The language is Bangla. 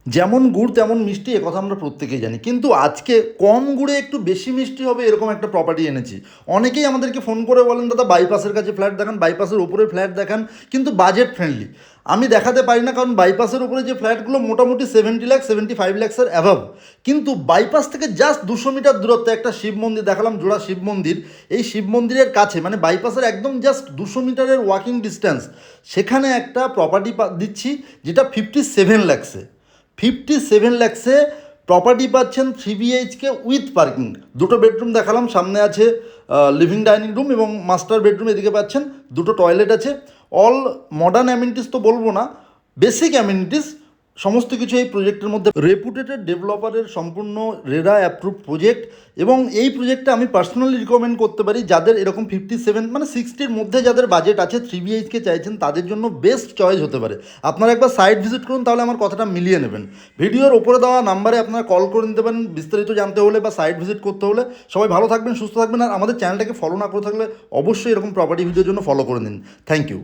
যেমন গুড় তেমন মিষ্টি কথা আমরা প্রত্যেকেই জানি, কিন্তু আজকে কম গুড়ে একটু বেশি মিষ্টি হবে এরকম একটা প্রপার্টি এনেছি। অনেকেই আমাদেরকে ফোন করে বলেন দাদা বাইপাসের কাছে ফ্ল্যাট দেখান, বাইপাসের উপরে ফ্ল্যাট দেখান, কিন্তু বাজেট ফ্রেন্ডলি। আমি দেখাতে পারি না, কারণ বাইপাসের উপরে যে ফ্ল্যাটগুলো মোটামুটি 70 লাখ 75 লাখসের অ্যাভাব, কিন্তু বাইপাস থেকে জাস্ট 200 মিটার দূরত্বে একটা শিব মন্দির দেখালাম, জোড়া শিব মন্দির। এই শিব মন্দিরের কাছে মানে বাইপাসের একদম জাস্ট 200 মিটারের ওয়াকিং ডিস্টেন্স, সেখানে একটা প্রপার্টি দিচ্ছি যেটা 57 লাখসে। 57 লাখসে প্রপার্টি পাচ্ছেন 3 BHK উইথ পার্কিং। দুটো বেডরুম দেখালাম, সামনে আছে লিভিং ডাইনিং রুম এবং মাস্টার বেডরুম, এদিকে পাচ্ছেন দুটো টয়লেট আছে। অল মডার্ন অ্যামিনিটিস তো বলবো না, বেসিক অ্যামিনিটিস সমস্ত কিছু এই প্রজেক্টের মধ্যে। রেপুটেটেড ডেভেলপারের সম্পূর্ণ রেরা অ্যাপ্রুভ প্রজেক্ট, এবং এই প্রজেক্টটা আমি পার্সোনালি রিকমেন্ড করতে পারি যাদের এরকম 57 মানে 60-র মধ্যে যাদের বাজেট আছে, 3 BHK চাইছেন, তাদের জন্য বেস্ট চয়েস হতে পারে। আপনারা একবার সাইট ভিজিট করুন, তাহলে আমার কথাটা মিলিয়ে নেবেন। ভিডিওর ওপরে দেওয়া নাম্বারে আপনারা কল করে নিতে পারেন বিস্তারিত জানতে হলে বা সাইট ভিজিট করতে হলে। সবাই ভালো থাকবেন, সুস্থ থাকবেন, আর আমাদের চ্যানেলটাকে ফলো না করে থাকলে অবশ্যই এরকম প্রপার্টি ভিডিওর জন্য ফলো করে নিন। Thank you.